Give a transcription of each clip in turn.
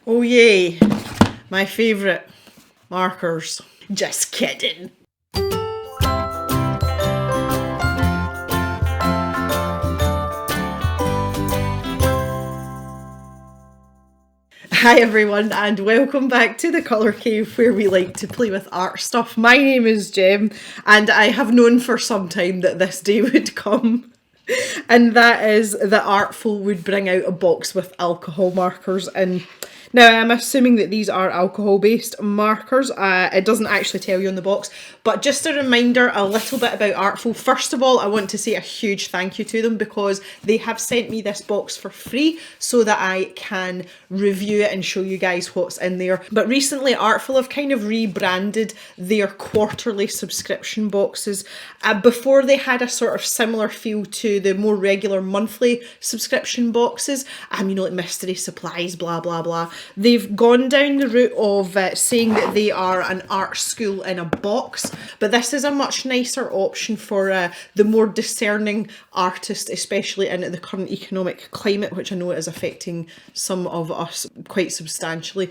Oh yay, my favourite markers. Just kidding. Hi everyone and welcome back to the Colour Cave where we like to play with art stuff. My name is Jem and I have known for some time that this day would come. And that is that Artful would bring out a box with alcohol markers in. Now, I'm assuming that these are alcohol-based markers. It doesn't actually tell you on the box. But just a reminder, a little bit about Artful. First of all, I want to say a huge thank you to them because they have sent me this box for free so that I can review it and show you guys what's in there. But recently, Artful have kind of rebranded their quarterly subscription boxes. Before, they had a sort of similar feel to the more regular monthly subscription boxes. You know, like mystery supplies, blah, blah, blah. They've gone down the route of saying that they are an art school in a box, but this is a much nicer option for the more discerning artist, especially in the current economic climate, which I know is affecting some of us quite substantially.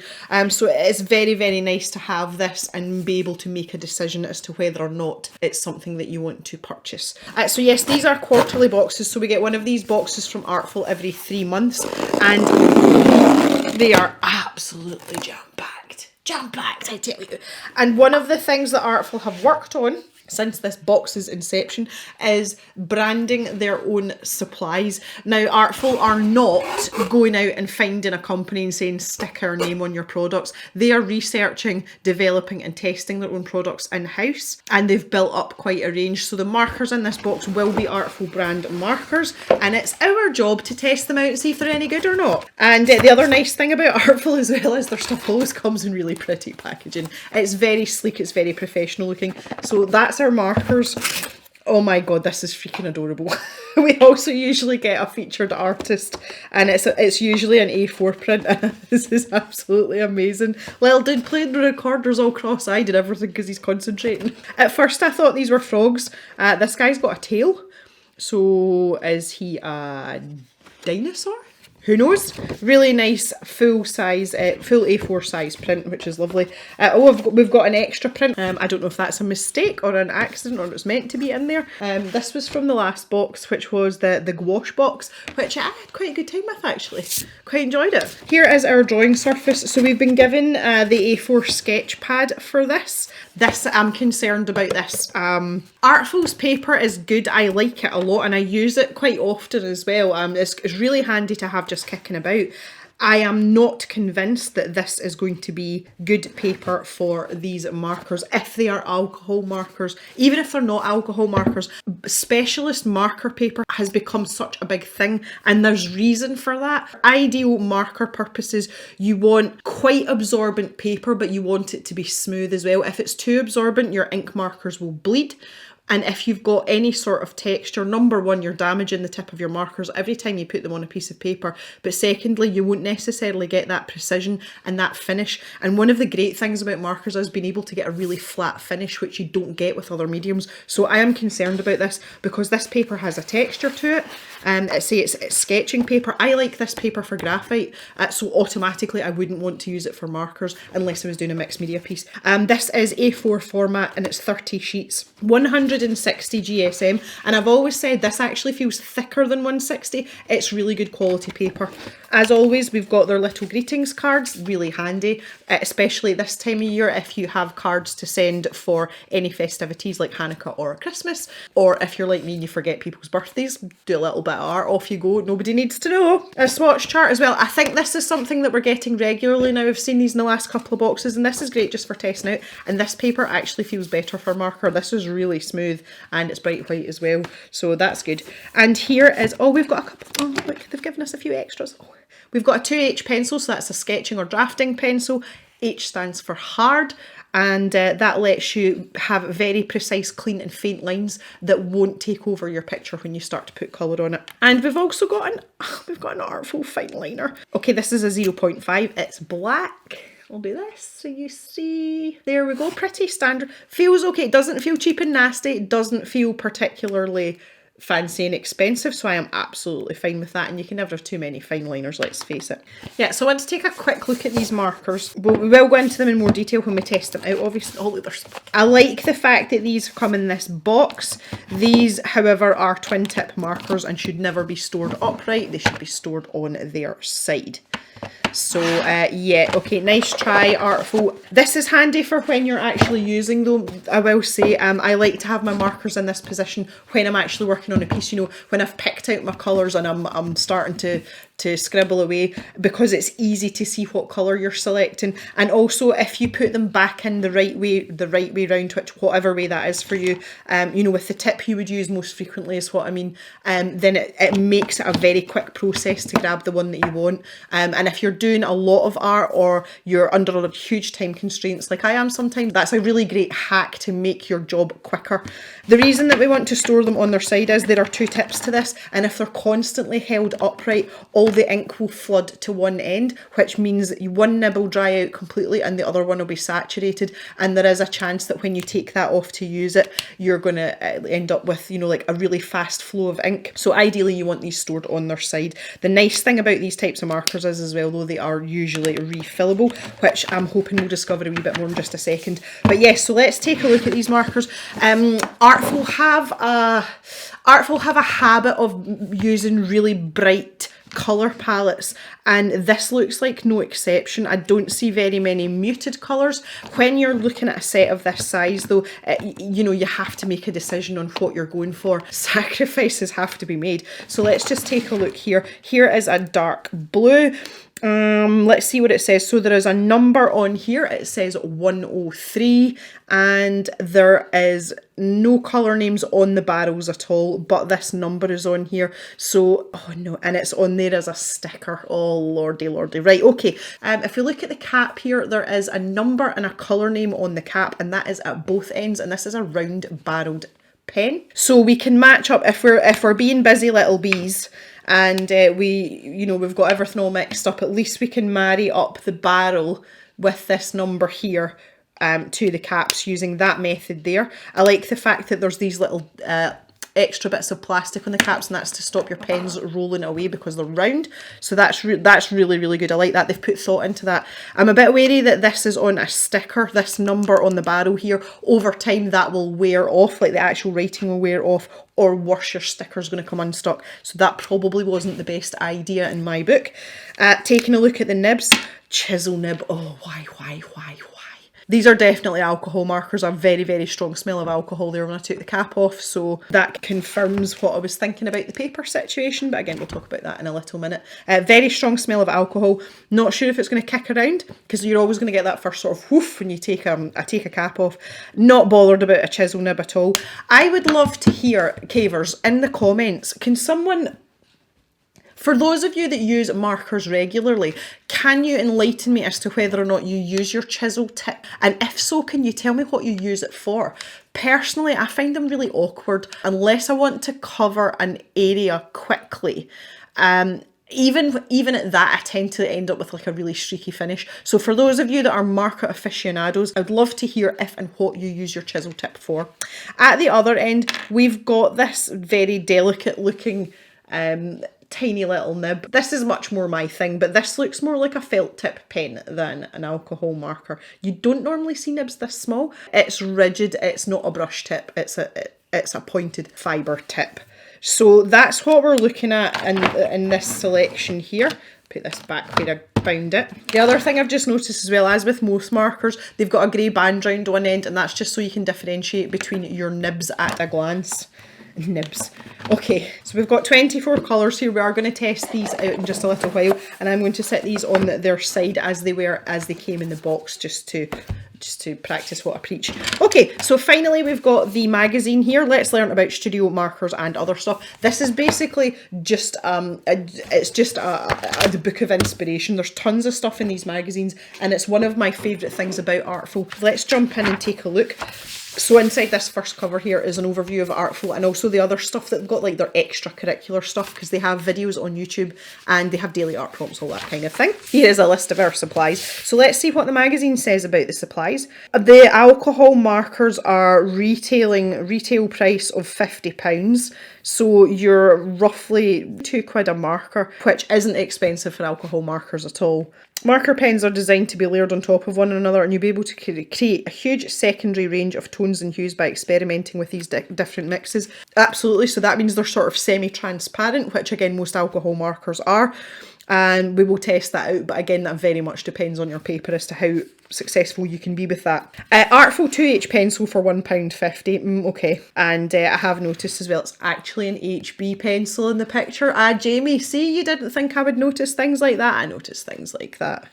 So it's very, very nice to have this and be able to make a decision as to whether or not it's something that you want to purchase. So yes, these are quarterly boxes, so we get one of these boxes from Artful every 3 months, and they are absolutely jam-packed. Jam-packed, I tell you. And one of the things that Artful have worked on since this box's inception is branding their own supplies. Now, Artful are not going out and finding a company and saying stick our name on your products. They are researching, developing and testing their own products in-house, and they've built up quite a range. So the markers in this box will be Artful brand markers, and it's our job to test them out and see if they're any good or not. And the other nice thing about Artful as well is their stuff always comes in really pretty packaging. It's very sleek, it's very professional looking. So that's our markers. Oh my god, this is freaking adorable. We also usually get a featured artist, and it's usually an A4 print. This is absolutely amazing. Little dude playing the recorder's all cross-eyed and everything because he's concentrating. At first I thought these were frogs. This guy's got a tail. So is he a dinosaur? Who knows? Really nice full size, full A4 size print, which is lovely. We've got an extra print. I don't know if that's a mistake or an accident or it's meant to be in there. This was from the last box, which was the gouache box, which I had quite a good time with actually. Quite enjoyed it. Here is our drawing surface. So we've been given the A4 sketch pad for this. I'm concerned about this. Artful's paper is good. I like it a lot and I use it quite often as well. It's really handy to have just kicking about. I am not convinced that this is going to be good paper for these markers if they are alcohol markers. Even if they're not alcohol markers, specialist marker paper has become such a big thing and there's reason for that. For ideal marker purposes, you want quite absorbent paper, but you want it to be smooth as well. If it's too absorbent, your ink markers will bleed. And if you've got any sort of texture, number one, you're damaging the tip of your markers every time you put them on a piece of paper. But secondly, you won't necessarily get that precision and that finish. And one of the great things about markers is being able to get a really flat finish, which you don't get with other mediums. So I am concerned about this because this paper has a texture to it. It's sketching paper. I like this paper for graphite, so automatically I wouldn't want to use it for markers unless I was doing a mixed media piece. This is A4 format and it's 30 sheets. 160 GSM, and I've always said this actually feels thicker than 160. It's really good quality paper. As always, we've got their little greetings cards, really handy, especially this time of year if you have cards to send for any festivities like Hanukkah or Christmas, or if you're like me and you forget people's birthdays, do a little bit of art, off you go, nobody needs to know. A swatch chart as well. I think this is something that we're getting regularly now. I've seen these in the last couple of boxes and this is great just for testing out, and this paper actually feels better for marker. This is really smooth and it's bright white as well, so that's good. And here is, oh, we've got a couple, oh look, they've given us a few extras. Oh, we've got a 2H pencil, so that's a sketching or drafting pencil. H stands for hard, and that lets you have very precise, clean and faint lines that won't take over your picture when you start to put colour on it. And we've also got an Artful fine liner. Okay, this is a 0.5, it's black. I'll do this so you see. There we go, pretty standard. Feels okay, it doesn't feel cheap and nasty, it doesn't feel particularly fancy and expensive, so I am absolutely fine with that, and you can never have too many fine liners, let's face it. Yeah, so I want to take a quick look at these markers. We will go into them in more detail when we test them out, obviously. Oh, look, I like the fact that these come in this box. These, however, are twin tip markers and should never be stored upright. They should be stored on their side. So yeah, okay, nice try, Artful. This is handy for when you're actually using them, I will say. I like to have my markers in this position when I'm actually working on a piece, you know, when I've picked out my colours and I'm starting to scribble away, because it's easy to see what colour you're selecting. And also if you put them back in the right way round, whatever way that is for you, you know, with the tip you would use most frequently is what I mean, then it makes it a very quick process to grab the one that you want. And if you're doing a lot of art or you're under huge time constraints like I am sometimes, that's a really great hack to make your job quicker. The reason that we want to store them on their side is there are two tips to this, and if they're constantly held upright, all the ink will flood to one end, which means one nib will dry out completely and the other one will be saturated, and there is a chance that when you take that off to use it, you're going to end up with, you know, like a really fast flow of ink. So ideally you want these stored on their side. The nice thing about these types of markers is as well, though, they are usually refillable, which I'm hoping we'll discover a wee bit more in just a second. But yes, so let's take a look at these markers. Artful have a habit of using really bright colour palettes, and this looks like no exception. I don't see very many muted colours. When you're looking at a set of this size though, you know, you have to make a decision on what you're going for. Sacrifices have to be made. So let's just take a look here. Here is a dark blue. Let's see what it says. So there is a number on here. It says 103, and there is no colour names on the barrels at all, but this number is on here. So, oh no, and it's on there as a sticker. Oh lordy lordy. Right, okay. If we look at the cap here, there is a number and a colour name on the cap, and that is at both ends, and this is a round barreled pen. So we can match up if we're being busy little bees, and we've got everything all mixed up, at least we can marry up the barrel with this number here to the caps using that method there. I like the fact that there's these little extra bits of plastic on the caps, and that's to stop your pens rolling away because they're round. So that's really, really good. I like that. They've put thought into that. I'm a bit wary that this is on a sticker, this number on the barrel here. Over time that will wear off, like the actual writing will wear off, or worse, your sticker's going to come unstuck. So that probably wasn't the best idea in my book. Taking a look at the nibs. Chisel nib. Oh, why? These are definitely alcohol markers. A very, very strong smell of alcohol there when I took the cap off. So that confirms what I was thinking about the paper situation. But again, we'll talk about that in a little minute. Very strong smell of alcohol. Not sure if it's going to kick around, because you're always going to get that first sort of whoof when you take a cap off. Not bothered about a chisel nib at all. I would love to hear, cavers, in the comments, can someone... For those of you that use markers regularly, can you enlighten me as to whether or not you use your chisel tip? And if so, can you tell me what you use it for? Personally, I find them really awkward unless I want to cover an area quickly. Even at that, I tend to end up with like a really streaky finish. So for those of you that are marker aficionados, I'd love to hear if and what you use your chisel tip for. At the other end, we've got this very delicate looking tiny little nib. This is much more my thing, but this looks more like a felt tip pen than an alcohol marker. You don't normally see nibs this small. It's rigid, it's not a brush tip, it's a pointed fibre tip. So that's what we're looking at in this selection here. Put this back where I found it. The other thing I've just noticed as well, as with most markers, they've got a grey band round one end, and that's just so you can differentiate between your nibs at a glance. Nibs. Okay, so we've got 24 colours here. We are going to test these out in just a little while, and I'm going to set these on their side as they came in the box, just to practice what I preach. Okay, so finally we've got the magazine here. Let's learn about studio markers and other stuff. This is basically just it's just a book of inspiration. There's tons of stuff in these magazines, and it's one of my favourite things about Artful. Let's jump in and take a look. So inside this first cover here is an overview of Artful and also the other stuff that they've got, like their extracurricular stuff, because they have videos on YouTube and they have daily art prompts, all that kind of thing. Here is a list of our supplies. So let's see what the magazine says about the supplies. The alcohol markers are retail price of £50. So you're roughly £2 a marker, which isn't expensive for alcohol markers at all. Marker pens are designed to be layered on top of one another, and you'll be able to create a huge secondary range of tones and hues by experimenting with these different mixes. Absolutely, so that means they're sort of semi-transparent, which again most alcohol markers are. And we will test that out, but again that very much depends on your paper as to how successful you can be with that. Artful 2H pencil for £1.50, okay. And I have noticed as well it's actually an HB pencil in the picture. Jamie, see, you didn't think I would notice things like that? I noticed things like that.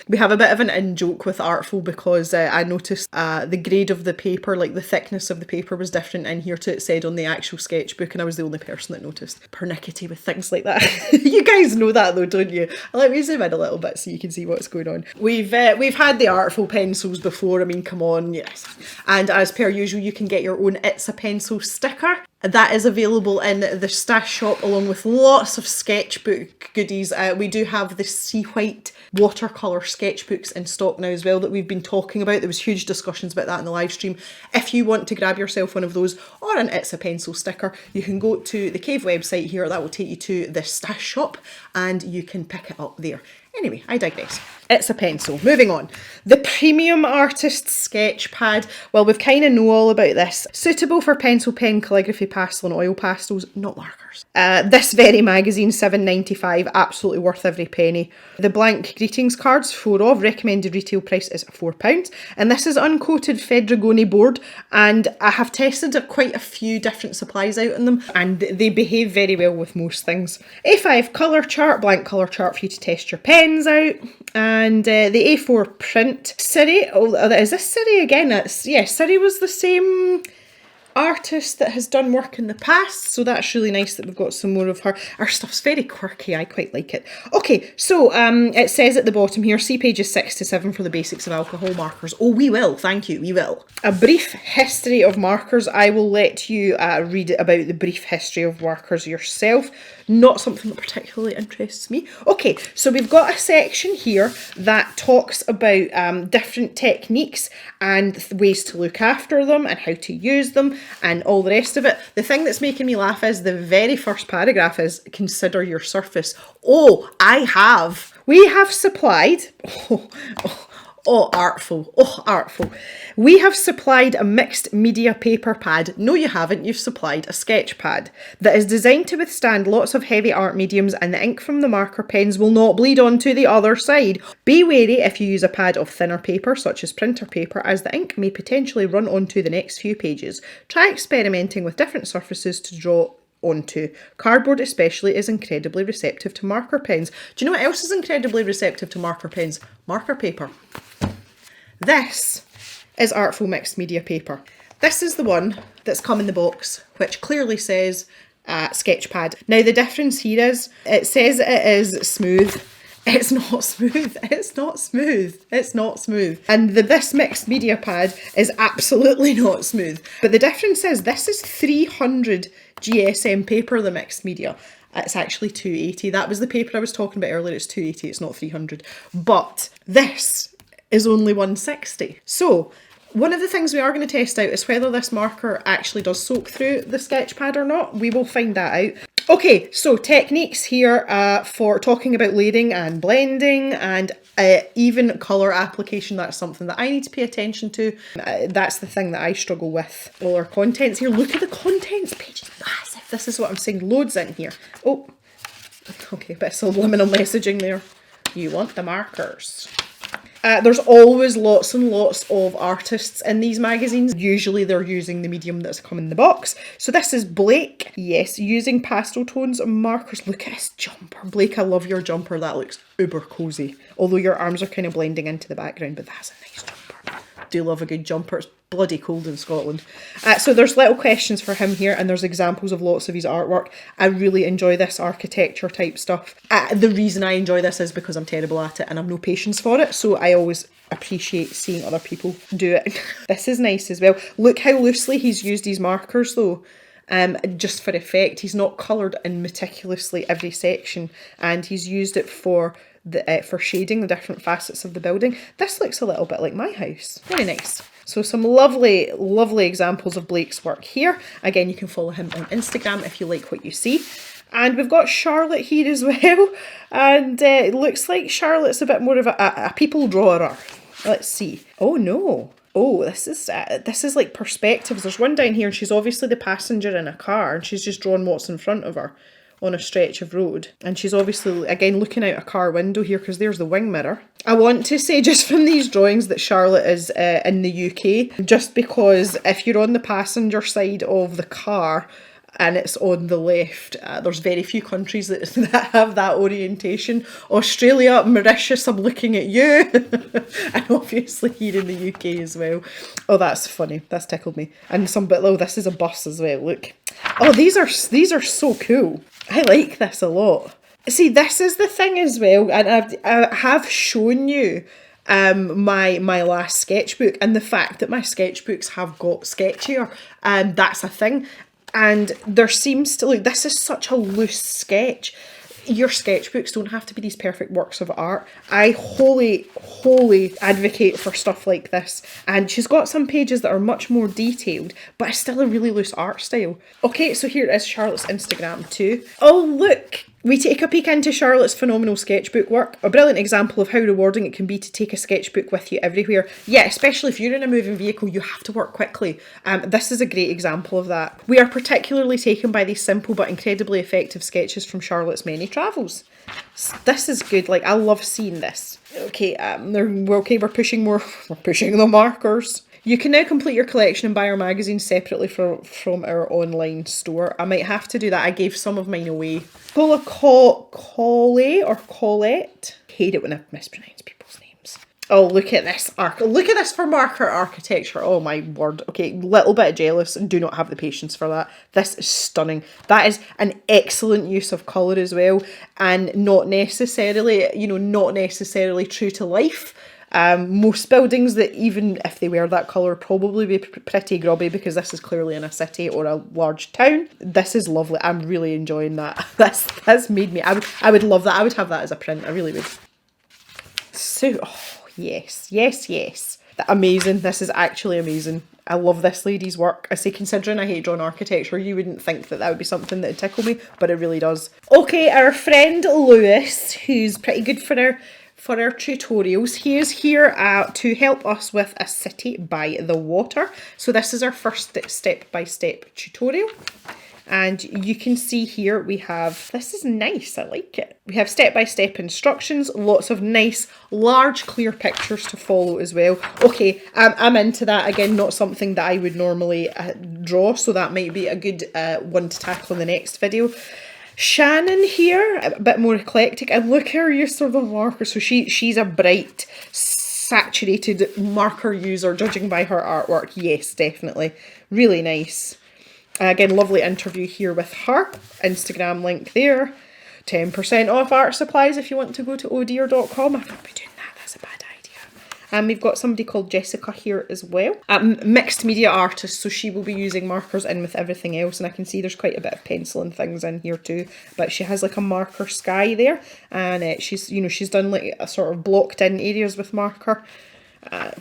We have a bit of an in-joke with Artful because I noticed the grade of the paper, like the thickness of the paper was different in here to it said on the actual sketchbook, and I was the only person that noticed. Pernickety with things like that. You guys know that though, don't you? Let me zoom in a little bit so you can see what's going on. We've had the Artful pencils before, I mean, come on, yes. And as per usual, you can get your own It's a Pencil sticker. That is available in the Stash shop along with lots of sketchbook goodies. We do have the Sea White watercolour sketchbooks in stock now as well that we've been talking about. There was huge discussions about that in the live stream. If you want to grab yourself one of those or an It's a Pencil sticker, you can go to the Cave website here. That will take you to the Stash shop and you can pick it up there. Anyway, I digress. It's a Pencil. Moving on. The Premium Artist Sketch Pad. Well, we've kind of know all about this. Suitable for pencil, pen, calligraphy, pastel and oil pastels, not markers. This very magazine, £7.95, absolutely worth every penny. The blank greetings cards, 4 of, recommended retail price is £4. And this is uncoated Fedrigoni board, and I have tested quite a few different supplies out on them, and they behave very well with most things. A5 colour chart, blank colour chart for you to test your pens out. And the A4 print. Siri, oh, is this Siri again? Siri was the same artist that has done work in the past, so that's really nice that we've got some more of her. Our stuff's very quirky, I quite like it. Okay, so it says at the bottom here, see pages 6 to 7 for the basics of alcohol markers. Oh, we will, thank you, we will. A brief history of markers. I will let you read about the brief history of markers yourself. Not something that particularly interests me. Okay, so we've got a section here that talks about different techniques and ways to look after them and how to use them and all the rest of it. The thing that's making me laugh is the very first paragraph is consider your surface. Oh, we have supplied, Artful. Oh, Artful. We have supplied a mixed media paper pad. No, you haven't. You've supplied a sketch pad that is designed to withstand lots of heavy art mediums, and the ink from the marker pens will not bleed onto the other side. Be wary if you use a pad of thinner paper, such as printer paper, as the ink may potentially run onto the next few pages. Try experimenting with different surfaces to draw onto. Cardboard especially is incredibly receptive to marker pens. Do you know what else is incredibly receptive to marker pens? Marker paper. This is Artful Mixed Media Paper. This is the one that's come in the box, which clearly says sketch pad. Now the difference here is, it says it is smooth. It's not smooth. It's not smooth. It's not smooth. And this mixed media pad is absolutely not smooth. But the difference is this is 300 GSM paper, the mixed media. It's actually 280. That was the paper I was talking about earlier. It's 280. It's not 300. But this is only 160. So one of the things we are going to test out is whether this marker actually does soak through the sketch pad or not. We will find that out. Okay, so techniques here for talking about layering and blending and even colour application. That's something that I need to pay attention to. That's the thing that I struggle with. All our contents here. Look at the contents page. It's massive. This is what I'm saying. Loads in here. Oh, okay, bit of subliminal messaging there. You want the markers. There's always lots and lots of artists in these magazines. Usually they're using the medium that's come in the box. So this is Blake. Yes, using pastel tones and markers. Look at his jumper. Blake, I love your jumper. That looks uber cozy. Although your arms are kind of blending into the background, but that's a nice jumper. do love a good jumper. It's bloody cold in Scotland. So there's little questions for him here, and there's examples of lots of his artwork. I really enjoy this architecture type stuff. The reason I enjoy this is because I'm terrible at it and I've no patience for it, so I always appreciate seeing other people do it. This is nice as well. Look how loosely he's used these markers though. Just for effect. He's not coloured in meticulously every section, and he's used it for for shading the different facets of the building. This looks a little bit like my house. Very nice. So some lovely, lovely examples of Blake's work here. Again, you can follow him on Instagram if you like what you see. And we've got Charlotte here as well. And it looks like Charlotte's a bit more of a people drawer. Let's see. Oh no. Oh, this is like perspectives. There's one down here and she's obviously the passenger in a car and she's just drawn what's in front of her on a stretch of road. And she's obviously, again, looking out a car window here because there's the wing mirror. I want to say just from these drawings that Charlotte is in the UK, just because if you're on the passenger side of the car and it's on the left, there's very few countries that have that orientation. Australia, Mauritius, I'm looking at you. And obviously here in the UK as well. Oh, that's funny. That's tickled me. And oh, this is a bus as well, look. Oh, these are so cool. I like this a lot. See, this is the thing as well, and I have shown you my last sketchbook, and the fact that my sketchbooks have got sketchier, that's a thing. And there seems to, look, this is such a loose sketch. Your sketchbooks don't have to be these perfect works of art. I wholly advocate for stuff like this. And she's got some pages that are much more detailed, but it's still a really loose art style. Okay, so here is Charlotte's Instagram too. Oh, look! We take a peek into Charlotte's phenomenal sketchbook work. A brilliant example of how rewarding it can be to take a sketchbook with you everywhere. Yeah, especially if you're in a moving vehicle, you have to work quickly. This is a great example of that. We are particularly taken by these simple but incredibly effective sketches from Charlotte's many travels. This is good. Like, I love seeing this. Okay, we're pushing the markers. You can now complete your collection and buy our magazine separately from our online store. I might have to do that. I gave some of mine away. Colette or Colette. Hate it when I mispronounce people's names. Oh, look at this look at this for marker architecture. Oh my word. Okay, little bit jealous and do not have the patience for that. This is stunning. That is an excellent use of colour as well, and not necessarily true to life. Most buildings that, even if they were that colour, probably be pretty grubby because this is clearly in a city or a large town. This is lovely. I'm really enjoying that. That's made me, I would love that. I would have that as a print. I really would. So, oh, yes. Amazing. This is actually amazing. I love this lady's work. I say, considering I hate drawing architecture, you wouldn't think that would be something that would tickle me, but it really does. Okay, our friend Lewis, who's pretty good for our tutorials. He is here to help us with a city by the water. So this is our first step-by-step tutorial. And you can see here we have, this is nice, I like it. We have step-by-step instructions, lots of nice, large, clear pictures to follow as well. Okay, I'm into that. Again, not something that I would normally draw, so that might be a good one to tackle in the next video. Shannon here, a bit more eclectic, and look at her use of the marker. So she's a bright, saturated marker user, judging by her artwork. Yes, definitely. Really nice. Again, lovely interview here with her. Instagram link there. 10% off art supplies if you want to go to odear.com. I've not been doing that, that's a bad idea. And we've got somebody called Jessica here as well. Mixed media artist, so she will be using markers in with everything else. And I can see there's quite a bit of pencil and things in here too. But she has like a marker sky there. And she's done like a sort of blocked in areas with marker.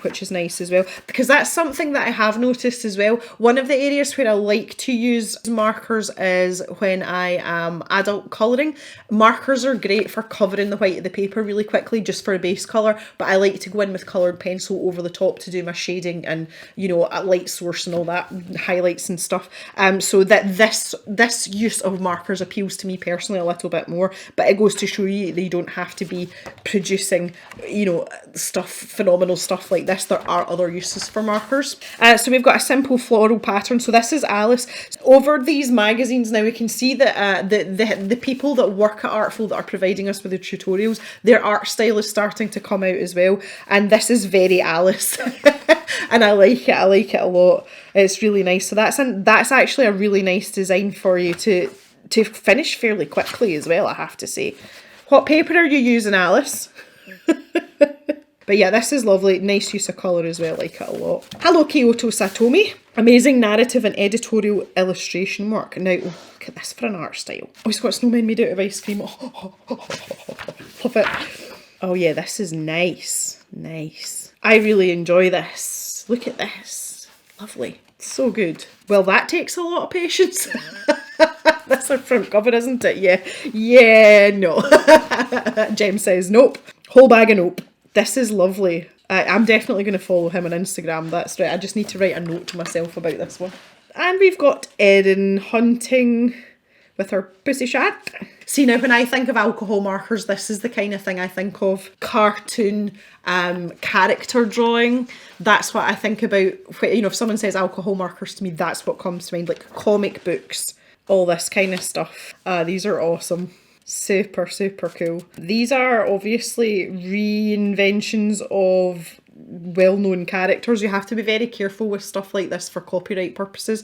Which is nice as well, because that's something that I have noticed as well. One of the areas where I like to use markers is when I am adult colouring. Markers are great for covering the white of the paper really quickly, just for a base colour, but I like to go in with coloured pencil over the top to do my shading and, a light source and all that, highlights and stuff. So that this use of markers appeals to me personally a little bit more, but it goes to show you that you don't have to be producing, phenomenal stuff stuff like this, there are other uses for markers. So we've got a simple floral pattern. So this is Alice. Over these magazines now, we can see that the people that work at Artful that are providing us with the tutorials, their art style is starting to come out as well. And this is very Alice. And I like it a lot. It's really nice. So that's actually a really nice design for you to finish fairly quickly as well, I have to say. What paper are you using, Alice? But yeah, this is lovely. Nice use of colour as well, like it a lot. Hello, Kyoto Satomi. Amazing narrative and editorial illustration work. Now, look at this for an art style. Oh, he's got snowmen made out of ice cream. Love it. Oh yeah, this is nice. Nice. I really enjoy this. Look at this. Lovely. So good. Well, that takes a lot of patience. That's our front cover, isn't it? Yeah. Yeah, no. Jem says nope. Whole bag of nope. This is lovely. I'm definitely going to follow him on Instagram. That's right. I just need to write a note to myself about this one. And we've got Erin hunting with her pussy shat. See, now when I think of alcohol markers, this is the kind of thing I think of. Cartoon, character drawing. That's what I think about. You know, if someone says alcohol markers to me, that's what comes to mind. Like comic books, all this kind of stuff. These are awesome. Super, super cool. These are obviously reinventions of well-known characters. You have to be very careful with stuff like this for copyright purposes.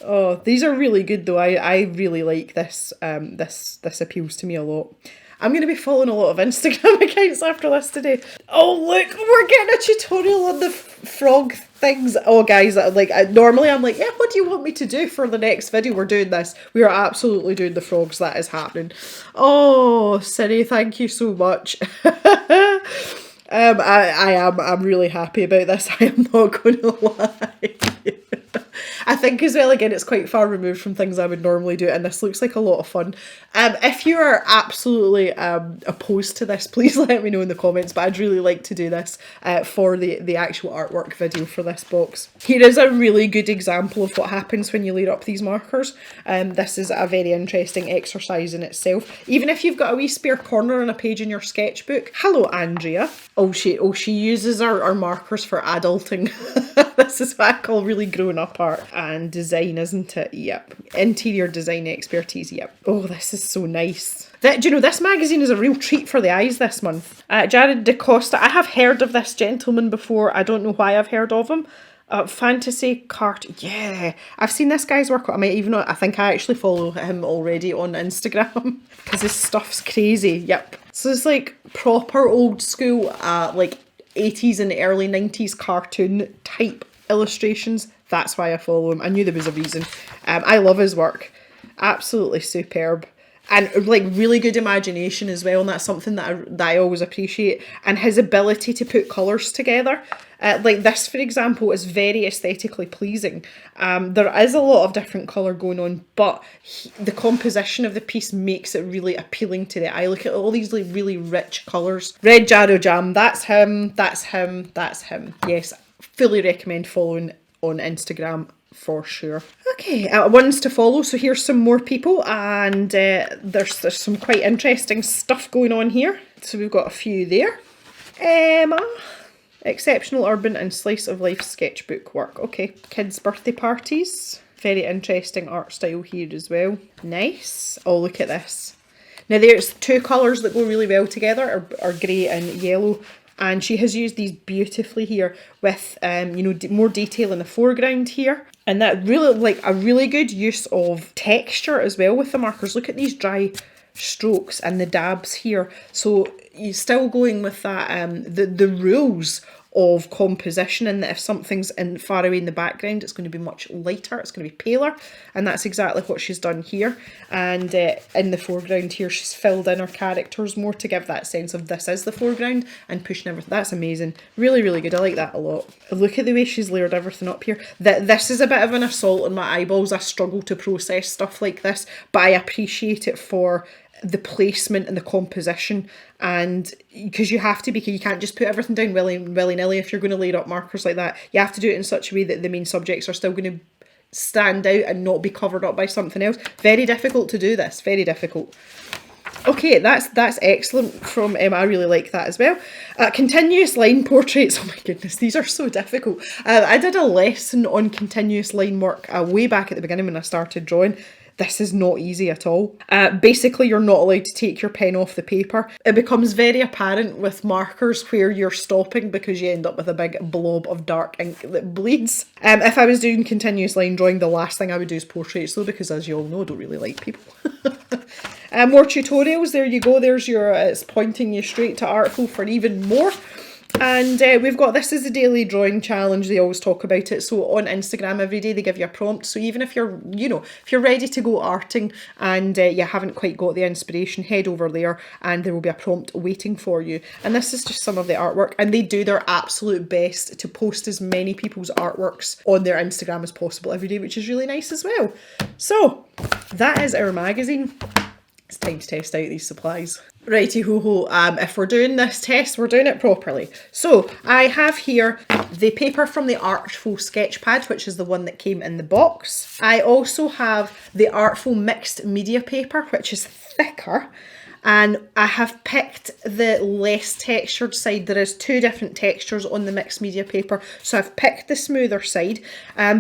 Oh, these are really good though. I really like this. This appeals to me a lot. I'm going to be following a lot of Instagram accounts after this today. Oh look, we're getting a tutorial on the frog things. Oh guys, normally I'm like, yeah, what do you want me to do for the next video? We're doing this. We are absolutely doing the frogs. That is happening. Oh, Siri, thank you so much. I'm really happy about this. I am not going to lie. I think as well, again, it's quite far removed from things I would normally do, and this looks like a lot of fun. If you are absolutely opposed to this, please let me know in the comments, but I'd really like to do this for the actual artwork video for this box. Here is a really good example of what happens when you layer up these markers. This is a very interesting exercise in itself. Even if you've got a wee spare corner on a page in your sketchbook. Hello, Andrea. Oh, she uses our markers for adulting. This is what I call really grown up art and design, isn't it? Yep. Interior design expertise, yep. Oh, this is so nice. Do you know, this magazine is a real treat for the eyes this month. Jared DaCosta, I have heard of this gentleman before. I don't know why I've heard of him. Fantasy Cart, yeah. I've seen this guy's work. I think I actually follow him already on Instagram because his stuff's crazy. Yep. So it's like proper old school, like 80s and early 90s cartoon type illustrations. That's why I follow him. I knew there was a reason. I love his work. Absolutely superb. And like really good imagination as well, and that's something that I always appreciate. And his ability to put colours together. Like this, for example, is very aesthetically pleasing. There is a lot of different colour going on, but the composition of the piece makes it really appealing to the eye. Look at all these like really rich colours. Red Jarrow Jam, that's him, that's him, that's him. Yes, fully recommend following on Instagram for sure. Okay, ones to follow. So here's some more people, and there's some quite interesting stuff going on here. So we've got a few there. Emma, exceptional urban and slice of life sketchbook work. Okay, kids' birthday parties. Very interesting art style here as well. Nice. Oh, look at this. Now there's two colours that go really well together, are grey and yellow. And she has used these beautifully here with, you know, more detail in the foreground here. And that really, like, a really good use of texture as well with the markers. Look at these dry strokes and the dabs here. So you're still going with that, the rules of composition, and that if something's far away in the background, it's going to be much lighter, it's going to be paler, and that's exactly what she's done here. And in the foreground here, she's filled in her characters more to give that sense of this is the foreground and pushing everything. That's amazing. Really, really good. I like that a lot. Look at the way she's layered everything up here. This is a bit of an assault on my eyeballs. I struggle to process stuff like this, but I appreciate it for the placement and the composition, and because you have to, because you can't just put everything down willy-nilly if you're going to layer up markers like that. You have to do it in such a way that the main subjects are still going to stand out and not be covered up by something else. Very difficult to do this, very difficult. Okay, that's excellent from Emma. I really like that as well. Continuous line portraits. Oh my goodness, these are so difficult. I did a lesson on continuous line work way back at the beginning when I started drawing. This is not easy at all. Basically, you're not allowed to take your pen off the paper. It becomes very apparent with markers where you're stopping because you end up with a big blob of dark ink that bleeds. If I was doing continuous line drawing, the last thing I would do is portraits though, because as you all know, I don't really like people. More tutorials, there you go, there's your, it's pointing you straight to Artful for even more. And we've got This is the Daily Drawing Challenge, they always talk about it. So on Instagram every day they give you a prompt. So even if you're, you know, if you're ready to go arting and you haven't quite got the inspiration, head over there and there will be a prompt waiting for you. And this is just some of the artwork, and they do their absolute best to post as many people's artworks on their Instagram as possible every day, which is really nice as well. So that is our magazine. It's time to test out these supplies. Righty ho ho, if we're doing this test, we're doing it properly. So I have here the paper from the Artful sketchpad, which is the one that came in the box. I also have the Artful mixed media paper, which is thicker. And I have picked the less textured side. There is two different textures on the mixed media paper, so I've picked the smoother side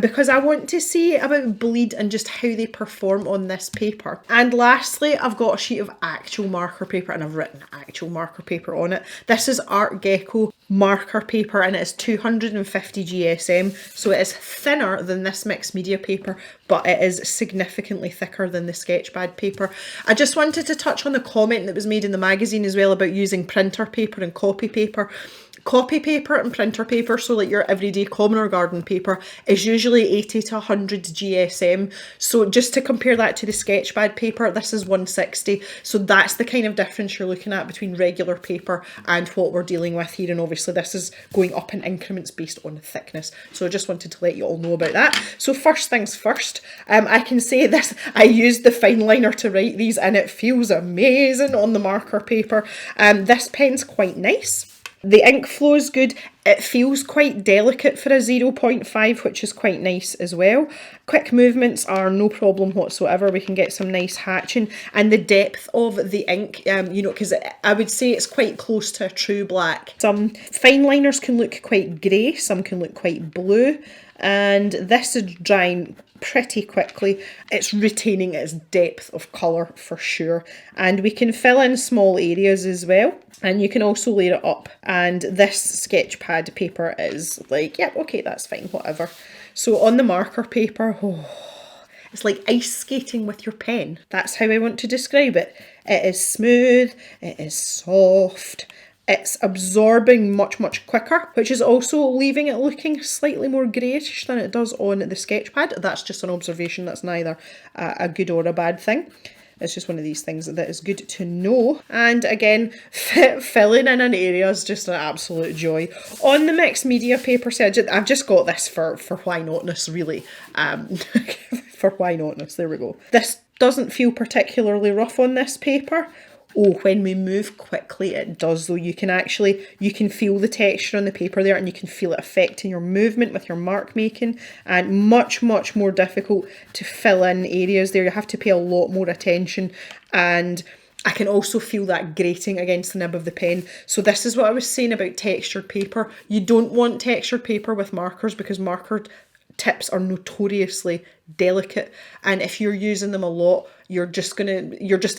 because I want to see about bleed and just how they perform on this paper. And lastly, I've got a sheet of actual marker paper, and I've written actual marker paper on it. This is Art Gecko marker paper, and it is 250 GSM, so it is thinner than this mixed media paper, but it is significantly thicker than the sketchpad paper. I just wanted to touch on the comment that was made in the magazine as well about using printer paper and copy paper. Copy paper and printer paper, so like your everyday common or garden paper, is usually 80 to 100 GSM. So just to compare that to the sketchpad paper, this is 160. So that's the kind of difference you're looking at between regular paper and what we're dealing with here. And obviously this is going up in increments based on thickness. So I just wanted to let you all know about that. So first things first, I can say this, I used the fine liner to write these and it feels amazing on the marker paper. This pen's quite nice. The ink flow is good. It feels quite delicate for a 0.5, which is quite nice as well. Quick movements are no problem whatsoever. We can get some nice hatching. And the depth of the ink, you know, because I would say it's quite close to a true black. Some fine liners can look quite grey, some can look quite blue. And this is drying pretty quickly. It's retaining its depth of colour for sure. And we can fill in small areas as well. And you can also layer it up. And this sketchpad paper is like, yep, okay, that's fine, whatever. So on the marker paper, it's like ice skating with your pen. That's how I want to describe it. It is smooth, it is soft, it's absorbing much, much quicker, which is also leaving it looking slightly more greyish than it does on the sketchpad. That's just an observation, that's neither a good or a bad thing. It's just one of these things that is good to know. And again, filling in an area is just an absolute joy. On the mixed media paper, so I've just got this for why notness, really. For why notness, there we go. This doesn't feel particularly rough on this paper. Oh, when we move quickly, it does though. You can feel the texture on the paper there, and you can feel it affecting your movement with your mark making, and much, much more difficult to fill in areas there. You have to pay a lot more attention, and I can also feel that grating against the nib of the pen. So this is what I was saying about textured paper. You don't want textured paper with markers because marker tips are notoriously delicate, and if you're using them a lot, you're just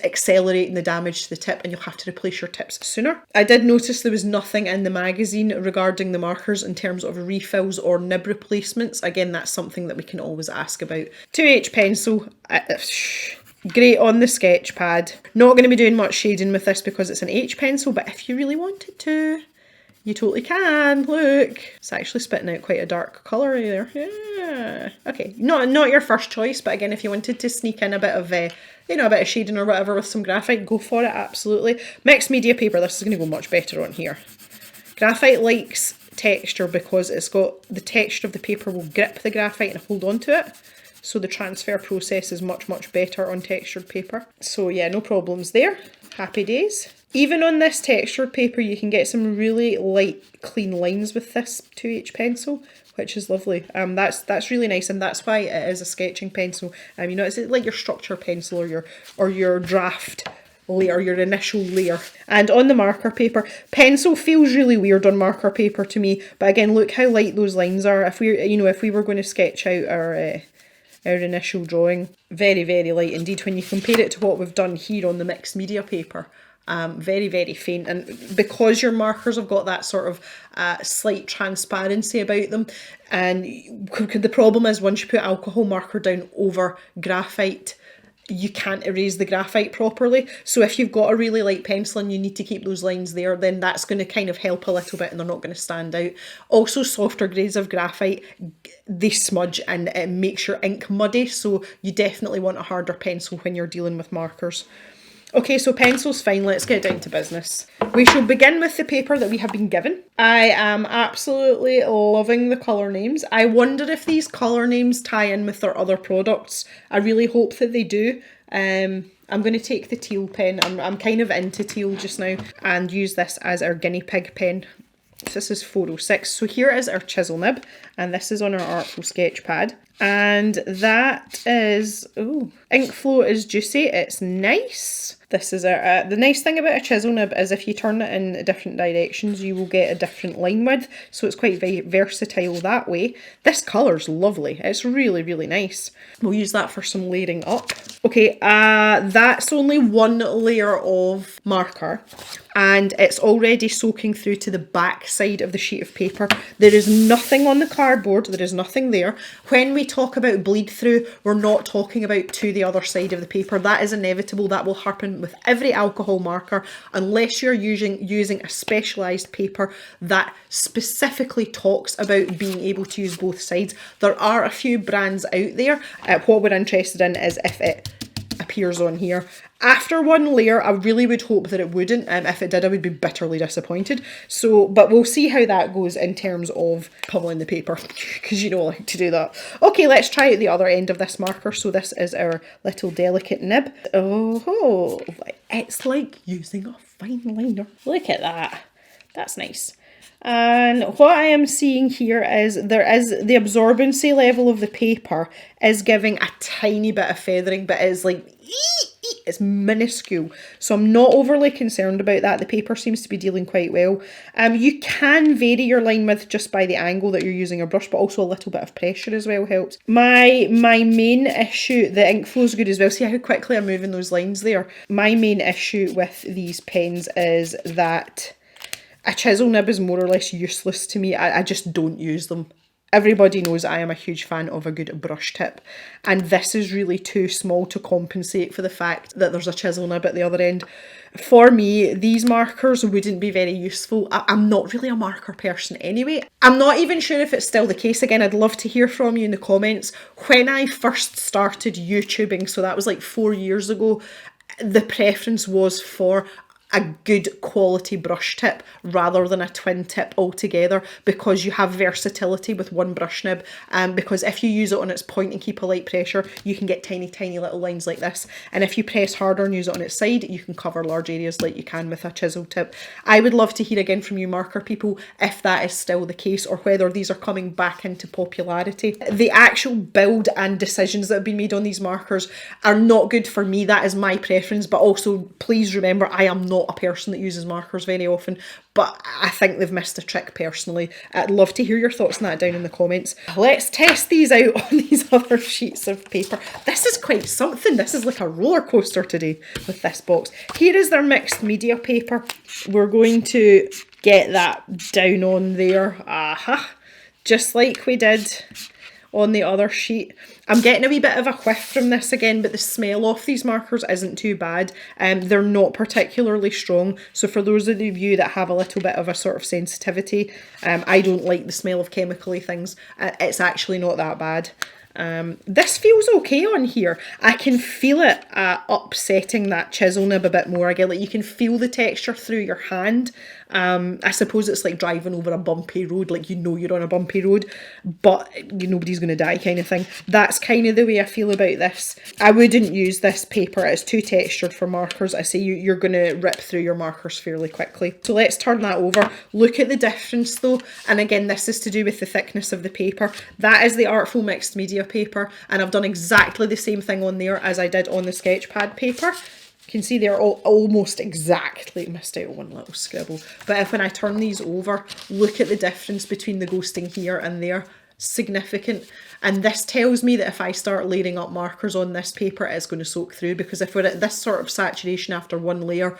accelerating the damage to the tip, and you'll have to replace your tips sooner. I did notice there was nothing in the magazine regarding the markers in terms of refills or nib replacements. Again, that's something that we can always ask about. 2H pencil, great on the sketch pad. Not going to be doing much shading with this because it's an H pencil, but if you really wanted to, you totally can. Look, it's actually spitting out quite a dark colour there. Yeah. Okay, not your first choice, but again, if you wanted to sneak in a bit of a bit of shading or whatever with some graphite, go for it, absolutely. Mixed media paper, this is going to go much better on here. Graphite likes texture because it's got the texture of the paper will grip the graphite and hold on to it. So the transfer process is much, much better on textured paper. So yeah, no problems there. Happy days. Even on this textured paper, you can get some really light, clean lines with this 2H pencil, which is lovely. That's really nice, and that's why it is a sketching pencil. You know, it's like your structure pencil or your draft layer, your initial layer. And on the marker paper, pencil feels really weird on marker paper to me, but again, look how light those lines are. If we, you know, if we were going to sketch out our initial drawing, very, very light indeed when you compare it to what we've done here on the mixed media paper. Very, very faint, and because your markers have got that sort of slight transparency about them, and the problem is once you put alcohol marker down over graphite, you can't erase the graphite properly. So if you've got a really light pencil and you need to keep those lines there, then that's going to kind of help a little bit and they're not going to stand out. Also, softer grades of graphite, they smudge and it makes your ink muddy, so you definitely want a harder pencil when you're dealing with markers. Okay, so pencil's fine, let's get down to business. We shall begin with the paper that we have been given. I am absolutely loving the colour names. I wonder if these colour names tie in with their other products. I really hope that they do. I'm going to take the teal pen. I'm kind of into teal just now, and use this as our guinea pig pen. This is 406. So here is our chisel nib, and this is on our Artful sketch pad. And that is, ooh, ink flow is juicy, it's nice. This is the nice thing about a chisel nib is if you turn it in different directions, you will get a different line width. So it's quite versatile that way. This colour's lovely. It's really, really nice. We'll use that for some layering up. Okay, that's only one layer of marker, and it's already soaking through to the back side of the sheet of paper. There is nothing on the cardboard, there is nothing there. When we talk about bleed through, we're not talking about to the other side of the paper. That is inevitable, that will happen with every alcohol marker, unless you're using a specialised paper that specifically talks about being able to use both sides. There are a few brands out there. What we're interested in is if it appears on here. After one layer, I really would hope that it wouldn't. If it did, I would be bitterly disappointed. So, but we'll see how that goes in terms of pummeling the paper, because you know I like to do that. Okay, let's try out the other end of this marker. So this is our little delicate nib. Oh, it's like using a fine liner. Look at that. That's nice. And what I am seeing here is there is the absorbency level of the paper is giving a tiny bit of feathering, but it's like it's minuscule, so I'm not overly concerned about that. The paper seems to be dealing quite well. You can vary your line width just by the angle that you're using your brush, but also a little bit of pressure as well helps. My main issue, the ink flow is good as well. See how quickly I'm moving those lines there. My main issue with these pens is that a chisel nib is more or less useless to me. I just don't use them. Everybody knows I am a huge fan of a good brush tip, and this is really too small to compensate for the fact that there's a chisel nib at the other end. For me, these markers wouldn't be very useful. I'm not really a marker person anyway. I'm not even sure if it's still the case. Again, I'd love to hear from you in the comments. When I first started YouTubing, so that was like 4 years ago, the preference was for a good quality brush tip rather than a twin tip altogether, because you have versatility with one brush nib, because if you use it on its point and keep a light pressure, you can get tiny little lines like this, and if you press harder and use it on its side, you can cover large areas like you can with a chisel tip. I would love to hear again from you marker people if that is still the case, or whether these are coming back into popularity. The actual build and decisions that have been made on these markers are not good for me. That is my preference, but also please remember I am not a person that uses markers very often, but I think they've missed a trick personally. I'd love to hear your thoughts on that down in the comments. Let's test these out on these other sheets of paper. This is quite something. This is like a roller coaster today with this box. Here is their mixed media paper. We're going to get that down on there. Aha! Just like we did on the other sheet. I'm getting a wee bit of a whiff from this again, but the smell off these markers isn't too bad. They're not particularly strong, so for those of you that have a little bit of a sort of sensitivity, I don't like the smell of chemically things, it's actually not that bad. This feels okay on here. I can feel it upsetting that chisel nib a bit more. Again, like you can feel the texture through your hand. I suppose it's like driving over a bumpy road, like you know you're on a bumpy road, but nobody's going to die kind of thing. That's kind of the way I feel about this. I wouldn't use this paper, it's too textured for markers. I say you're going to rip through your markers fairly quickly. So let's turn that over. Look at the difference though, and again this is to do with the thickness of the paper. That is the Artful mixed media paper, and I've done exactly the same thing on there as I did on the sketch pad paper. You can see they're all almost exactly, missed out one little scribble. But if when I turn these over, look at the difference between the ghosting here and there. Significant. And this tells me that if I start layering up markers on this paper, it's going to soak through, because if we're at this sort of saturation after one layer,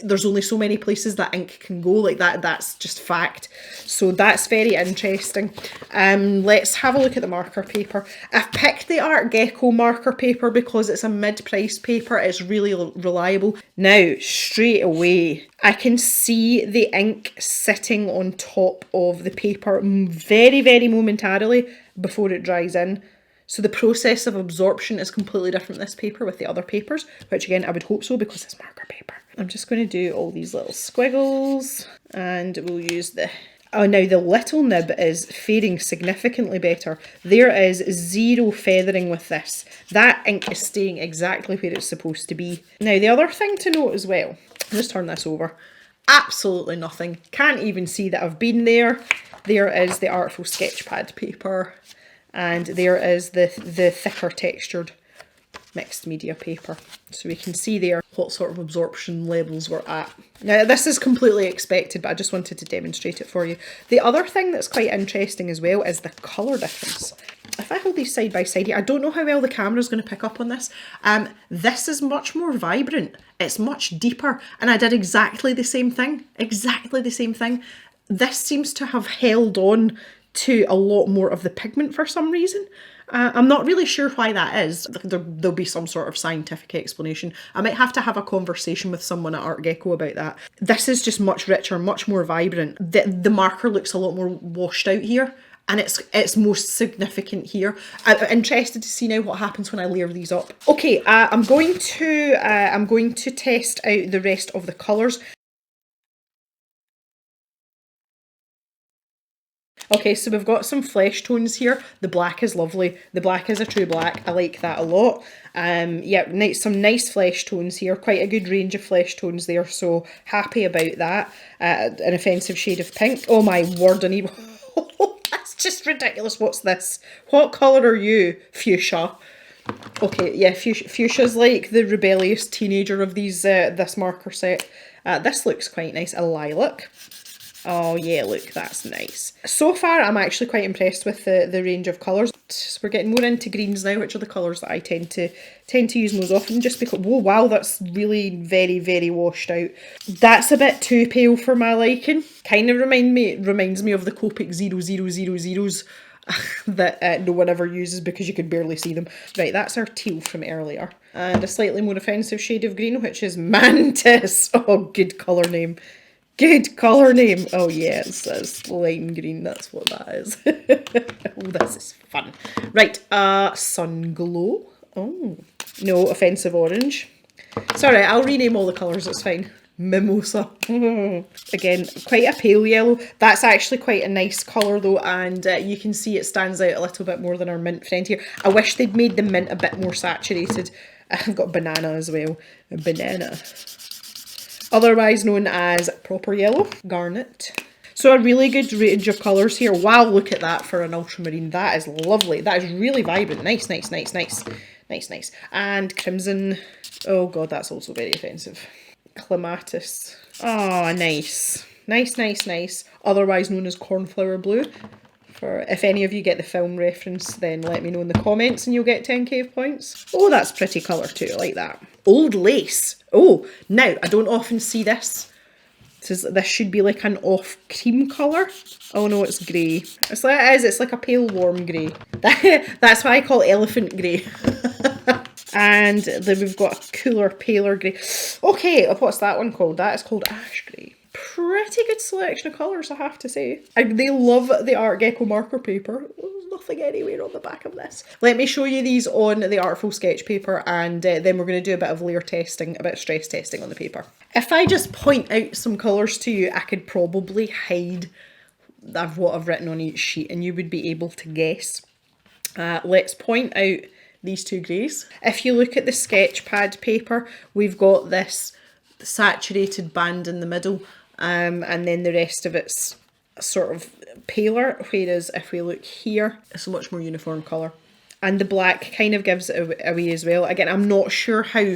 there's only so many places that ink can go. Like that's just fact. So that's very interesting. Let's have a look at the marker paper. I've picked the Art Gecko marker paper because it's a mid-price paper. It's really reliable. Now, straight away, I can see the ink sitting on top of the paper very, very momentarily before it dries in. So the process of absorption is completely different this paper with the other papers, which again, I would hope so because it's marker paper. I'm just going to do all these little squiggles, and we'll use the... Oh, now the little nib is fading significantly better. There is zero feathering with this. That ink is staying exactly where it's supposed to be. Now the other thing to note as well, I'll just turn this over. Absolutely nothing. Can't even see that I've been there. There is the Artful sketchpad paper, and there is the thicker textured mixed media paper. So we can see there what sort of absorption levels we're at. Now this is completely expected, but I just wanted to demonstrate it for you. The other thing that's quite interesting as well is the colour difference. If I hold these side by side here, I don't know how well the camera's going to pick up on this. This is much more vibrant. It's much deeper, and I did exactly the same thing. Exactly the same thing. This seems to have held on to a lot more of the pigment for some reason. I'm not really sure why that is. There'll be some sort of scientific explanation. I might have to have a conversation with someone at Art Gecko about that. This is just much richer, much more vibrant. The marker looks a lot more washed out here, and it's most significant here. I'm interested to see now what happens when I layer these up. Okay, I'm going to test out the rest of the colours. Okay, so we've got some flesh tones here. The black is lovely. The black is a true black. I like that a lot. Yeah, some nice flesh tones here. Quite a good range of flesh tones there, so happy about that. An offensive shade of pink. Oh my word, I need... That's just ridiculous. What's this? What colour are you? Fuchsia. Okay, yeah, Fuchsia's like the rebellious teenager of these this marker set. This looks quite nice. A lilac. Oh yeah, look, that's nice. So far, I'm actually quite impressed with the range of colours. So we're getting more into greens now, which are the colours that I tend to use most often, just because, whoa, wow, that's really very, very washed out. That's a bit too pale for my liking. Kind of reminds me of the Copic 0000s that no one ever uses because you could barely see them. Right, that's our teal from earlier. And a slightly more offensive shade of green, which is Mantis. Oh, good colour name. Good colour name. Oh yeah, it's lime green, that's what that is. Oh, this is fun. Right, Sun Glow. Oh, no, offensive orange. Sorry, I'll rename all the colours, it's fine. Mimosa. Again, quite a pale yellow. That's actually quite a nice colour though, and you can see it stands out a little bit more than our mint friend here. I wish they'd made the mint a bit more saturated. I've got banana as well. Banana. Otherwise known as proper yellow, garnet. So a really good range of colours here. Wow, look at that for an ultramarine. That is lovely. That is really vibrant. Nice, nice, nice, nice. Nice, nice. And crimson. Oh god, that's also very offensive. Clematis. Oh, nice. Nice, nice, nice. Otherwise known as cornflower blue. If any of you get the film reference, then let me know in the comments and you'll get 10k points. Oh, that's pretty colour too, I like that. Old Lace. Oh, now, I don't often see this. This should be like an off cream colour. Oh no, it's grey. It's like a pale warm grey. That's why I call it elephant grey. And then we've got a cooler, paler grey. Okay, what's that one called? That is called ash grey. Pretty good selection of colours, I have to say. They love the Art Gecko marker paper. There's nothing anywhere on the back of this. Let me show you these on the Artful sketch paper, and then we're going to do a bit of layer testing, a bit of stress testing on the paper. If I just point out some colours to you, I could probably hide what I've written on each sheet and you would be able to guess. Let's point out these two greys. If you look at the sketch pad paper, we've got this saturated band in the middle, and then the rest of it's sort of paler, whereas if we look here, it's a much more uniform colour. And the black kind of gives it away as well. Again, I'm not sure how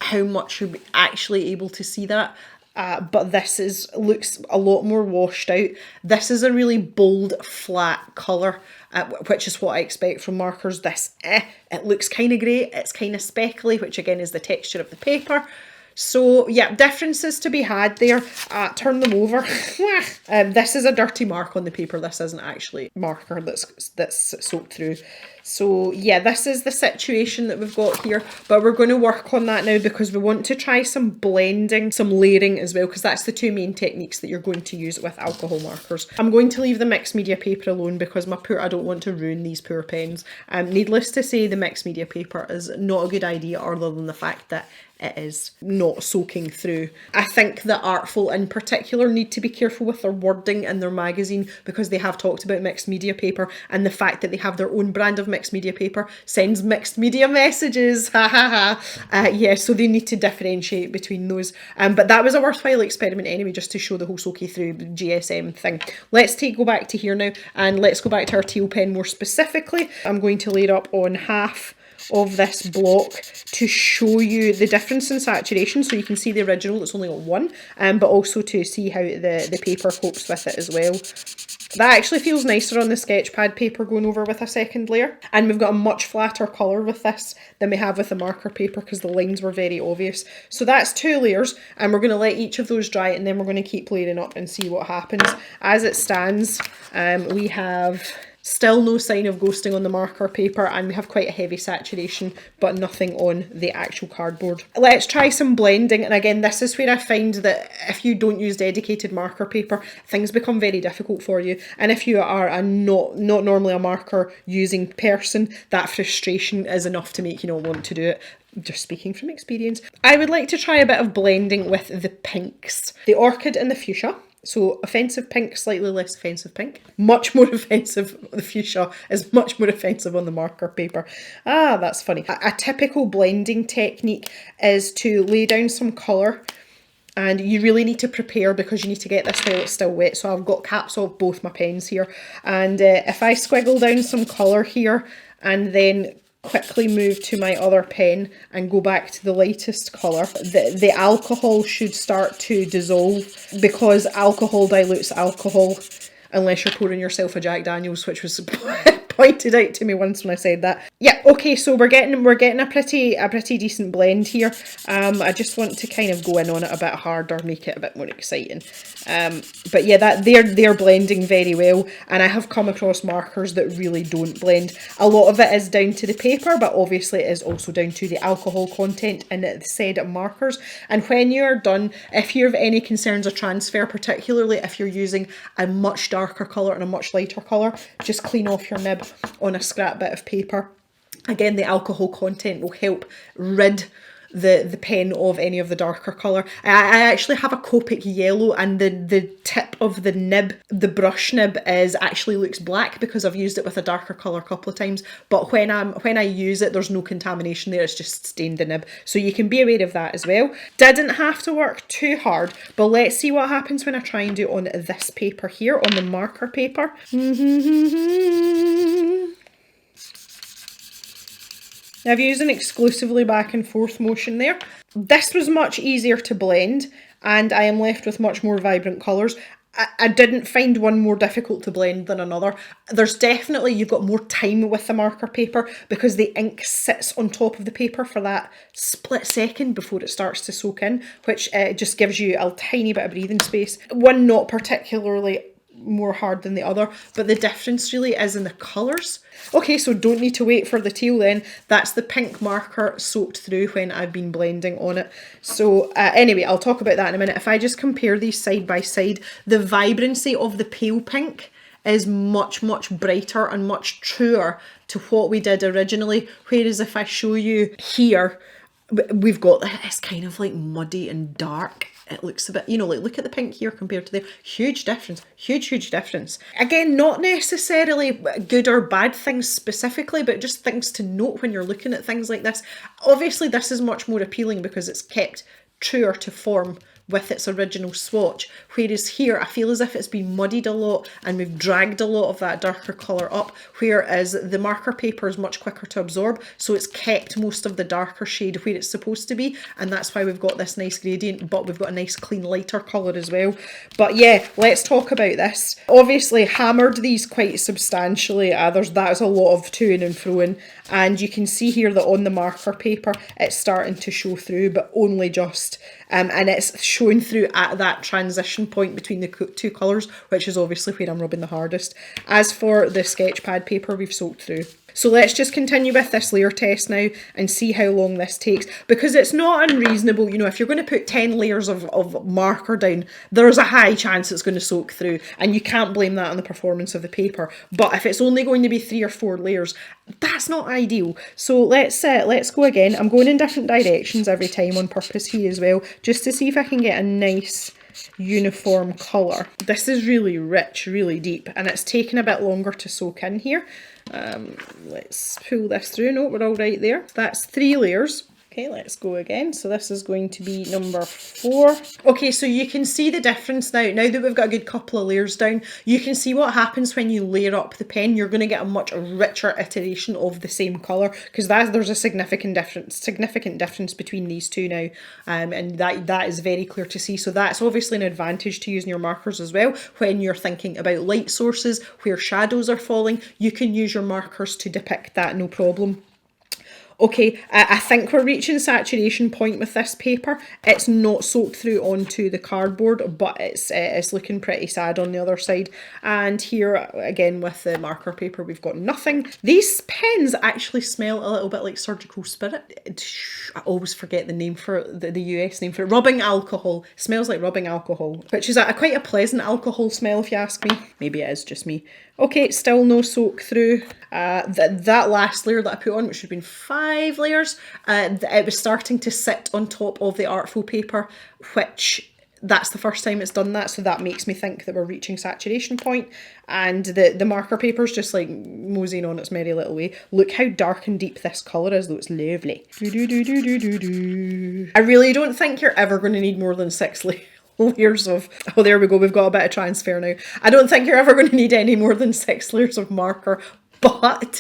how much you're actually able to see that. But this looks a lot more washed out. This is a really bold, flat colour, which is what I expect from markers. It looks kind of grey, it's kind of speckly, which again is the texture of the paper. So yeah, differences to be had there. Turn them over. This is a dirty mark on the paper. This isn't actually marker that's soaked through. So yeah, this is the situation that we've got here, but we're going to work on that now because we want to try some blending, some layering as well, because that's the two main techniques that you're going to use with alcohol markers. I'm going to leave the mixed media paper alone because I don't want to ruin these poor pens. Needless to say, the mixed media paper is not a good idea other than the fact that it is not soaking through. I think that Artful in particular need to be careful with their wording in their magazine because they have talked about mixed media paper, and the fact that they have their own brand of mixed media paper sends mixed media messages. Ha ha ha. Yeah, so they need to differentiate between those. But that was a worthwhile experiment anyway, just to show the whole soaky through GSM thing. Let's go back to here now, and let's go back to our teal pen more specifically. I'm going to lay it up on half of this block to show you the difference in saturation, so you can see the original that's only got one, but also to see how the paper copes with it as well. That actually feels nicer on the sketch pad paper going over with a second layer, and we've got a much flatter colour with this than we have with the marker paper because the lines were very obvious. So that's 2 layers, and we're going to let each of those dry, and then we're going to keep layering up and see what happens. As it stands, we have still no sign of ghosting on the marker paper, and we have quite a heavy saturation, but nothing on the actual cardboard. Let's try some blending, and again, this is where I find that if you don't use dedicated marker paper, things become very difficult for you. And if you are a not normally a marker using person, that frustration is enough to make you not want to do it. Just speaking from experience. I would like to try a bit of blending with the pinks, the orchid and the fuchsia. So offensive pink, slightly less offensive pink. Much more offensive, the fuchsia is much more offensive on the marker paper. Ah, that's funny. A typical blending technique is to lay down some colour, and you really need to prepare because you need to get this while it's still wet. So I've got caps off both my pens here, and if I squiggle down some colour here and then quickly move to my other pen and go back to the lightest colour, the alcohol should start to dissolve, because alcohol dilutes alcohol unless you're pouring yourself a Jack Daniels, which was pointed out to me once when I said that. Yeah, okay, so we're getting a pretty decent blend here. I just want to kind of go in on it a bit harder, make it a bit more exciting. But yeah, that they're blending very well, and I have come across markers that really don't blend. A lot of it is down to the paper, but obviously it is also down to the alcohol content in the said markers. And when you're done, if you have any concerns of transfer, particularly if you're using a much darker colour and a much lighter colour, just clean off your nib on a scrap bit of paper. Again, the alcohol content will help rid the pen of any of the darker colour. I actually have a Copic yellow, and the tip of the nib, the brush nib, actually looks black because I've used it with a darker colour a couple of times, but when I use it, there's no contamination there, it's just stained the nib, so you can be aware of that as well. Didn't have to work too hard, but let's see what happens when I try and do it on this paper here, on the marker paper. I've used an exclusively back and forth motion there. This was much easier to blend, and I am left with much more vibrant colours. I didn't find one more difficult to blend than another. There's definitely, you've got more time with the marker paper because the ink sits on top of the paper for that split second before it starts to soak in, which just gives you a tiny bit of breathing space. One not particularly more hard than the other, but the difference really is in the colours. Okay, so don't need to wait for the teal then. That's the pink marker soaked through when I've been blending on it. So anyway, I'll talk about that in a minute. If I just compare these side by side, the vibrancy of the pale pink is much brighter and much truer to what we did originally, whereas if I show you here, we've got this kind of like muddy and dark. It looks a bit, you know, like look at the pink here compared to there. Huge difference, huge difference. Again, not necessarily good or bad things specifically, but just things to note when you're looking at things like this. Obviously, this is much more appealing because it's kept truer to form with its original swatch, whereas here I feel as if it's been muddied a lot and we've dragged a lot of that darker colour up, whereas the marker paper is much quicker to absorb, so it's kept most of the darker shade where it's supposed to be, and that's why we've got this nice gradient, but we've got a nice clean lighter colour as well. But yeah, let's talk about this. Obviously hammered these quite substantially, that's a lot of to-ing and fro-ing, and you can see here that on the marker paper it's starting to show through, but only just, and it's showing through at that transition point between the two colours, which is obviously where I'm rubbing the hardest. As for the sketch pad paper, we've soaked through. So let's just continue with this layer test now and see how long this takes, because it's not unreasonable, you know, if you're going to put 10 layers of marker down, there's a high chance it's going to soak through, and you can't blame that on the performance of the paper. But if it's only going to be 3 or 4 layers, that's not ideal. So let's go again. I'm going in different directions every time on purpose here as well, just to see if I can get a nice uniform colour. This is really rich, really deep, and it's taken a bit longer to soak in here. Let's pull this through. No, we're all right there. That's 3 layers. Okay, let's go again. So this is going to be number 4. Okay, so you can see the difference now. Now that we've got a good couple of layers down, you can see what happens when you layer up the pen. You're going to get a much richer iteration of the same colour, because there's a significant difference between these two now, and that is very clear to see. So that's obviously an advantage to using your markers as well. When you're thinking about light sources where shadows are falling, you can use your markers to depict that, no problem. Okay, I think we're reaching saturation point with this paper. It's not soaked through onto the cardboard, but it's looking pretty sad on the other side. And here, again, with the marker paper, we've got nothing. These pens actually smell a little bit like Surgical Spirit. I always forget the name for the US name for it. Rubbing alcohol. It smells like rubbing alcohol, which is quite a pleasant alcohol smell if you ask me. Maybe it is just me. Okay, still no soak through. That last layer that I put on, which should have been 5 layers, it was starting to sit on top of the Artful paper, which that's the first time it's done that, so that makes me think that we're reaching saturation point. And the marker paper's just like moseying on its merry little way. Look how dark and deep this colour is though, it's lovely. I really don't think you're ever going to need more than 6 layers of, oh there we go, we've got a bit of transfer now. I don't think you're ever going to need any more than 6 layers of marker, but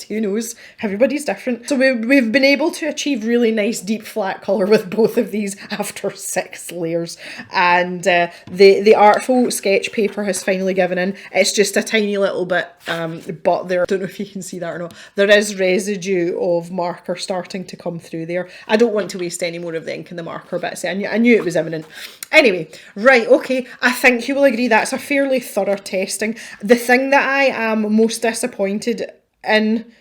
who knows, everybody's different. So we've been able to achieve really nice deep flat colour with both of these after 6 layers, and the Artful sketch paper has finally given in. It's just a tiny little bit, but there, I don't know if you can see that or not, there is residue of marker starting to come through there. I don't want to waste any more of the ink in the marker bits. I knew it was imminent. Anyway, right, okay, I think you will agree that's a fairly thorough testing. The thing that I am most disappointed in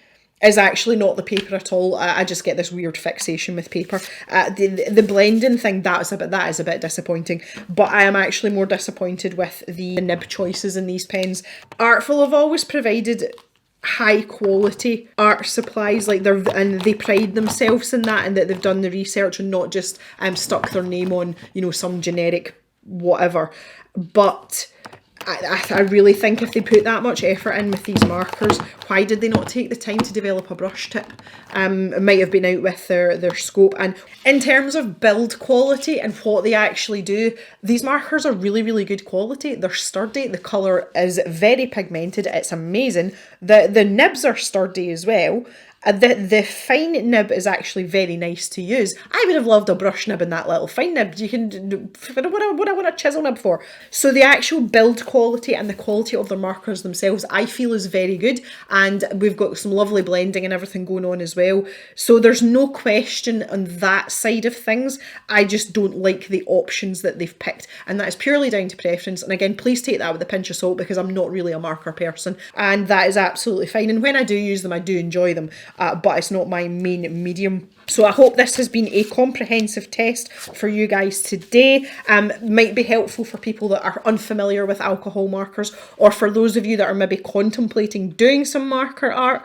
is actually not the paper at all. I just get this weird fixation with paper. The blending thing, that is a bit disappointing, but I am actually more disappointed with the nib choices in these pens. Artful have always provided high quality art supplies, like they pride themselves in that, and that they've done the research and not just stuck their name on, you know, some generic whatever. But I really think if they put that much effort in with these markers, why did they not take the time to develop a brush tip? It might have been out with their scope. And in terms of build quality and what they actually do, these markers are really, really good quality. They're sturdy. The colour is very pigmented. It's amazing. The nibs are sturdy as well. The fine nib is actually very nice to use. I would have loved a brush nib in that little fine nib. You can do what I want a chisel nib for. So the actual build quality and the quality of their markers themselves, I feel, is very good. And we've got some lovely blending and everything going on as well. So there's no question on that side of things. I just don't like the options that they've picked. And that is purely down to preference. And again, please take that with a pinch of salt, because I'm not really a marker person. And that is absolutely fine. And when I do use them, I do enjoy them. But it's not my main medium. So I hope this has been a comprehensive test for you guys today. Might be helpful for people that are unfamiliar with alcohol markers, or for those of you that are maybe contemplating doing some marker art.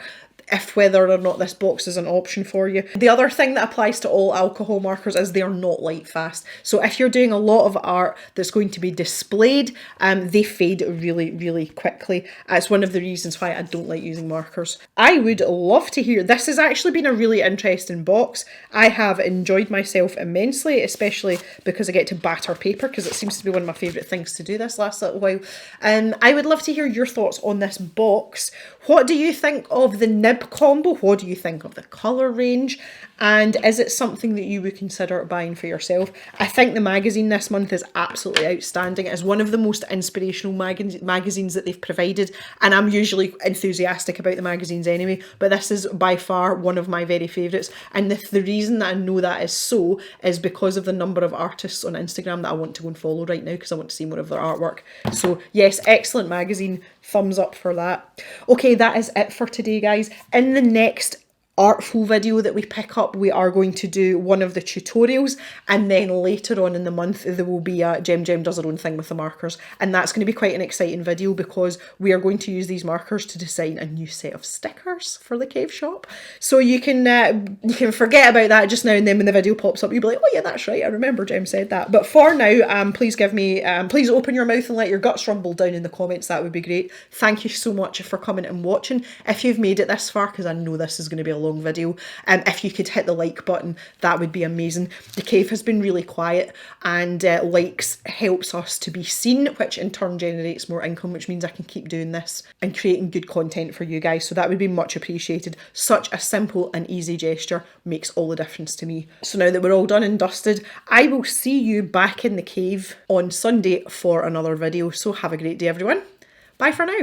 if whether or not this box is an option for you. The other thing that applies to all alcohol markers is they're not light fast. So if you're doing a lot of art that's going to be displayed, they fade really, really quickly. It's one of the reasons why I don't like using markers. I would love to hear, this has actually been a really interesting box. I have enjoyed myself immensely, especially because I get to batter paper, because it seems to be one of my favourite things to do this last little while. I would love to hear your thoughts on this box. What do you think of the nib combo? What do you think of the colour range? And is it something that you would consider buying for yourself? I think the magazine this month is absolutely outstanding. It's one of the most inspirational magazines that they've provided, and I'm usually enthusiastic about the magazines anyway, but this is by far one of my very favourites. And the reason that I know that is so is because of the number of artists on Instagram that I want to go and follow right now, because I want to see more of their artwork. So yes, excellent magazine, thumbs up for that. Okay, that is it for today, guys. In the next Artful video that we pick up, we are going to do one of the tutorials, and then later on in the month there will be Jem does her own thing with the markers, and that's going to be quite an exciting video because we are going to use these markers to design a new set of stickers for the cave shop. So you can forget about that just now and then when the video pops up, you'll be like, oh yeah, that's right, I remember Jem said that. But for now, please open your mouth and let your guts rumble down in the comments. That would be great. Thank you so much for coming and watching. If you've made it this far, because I know this is going to be a long video, if you could hit the like button, that would be amazing. The cave has been really quiet, and likes helps us to be seen, which in turn generates more income, which means I can keep doing this and creating good content for you guys, so that would be much appreciated. Such a simple and easy gesture makes all the difference to me. So now that we're all done and dusted, I will see you back in the cave on Sunday for another video. So have a great day, everyone. Bye for now.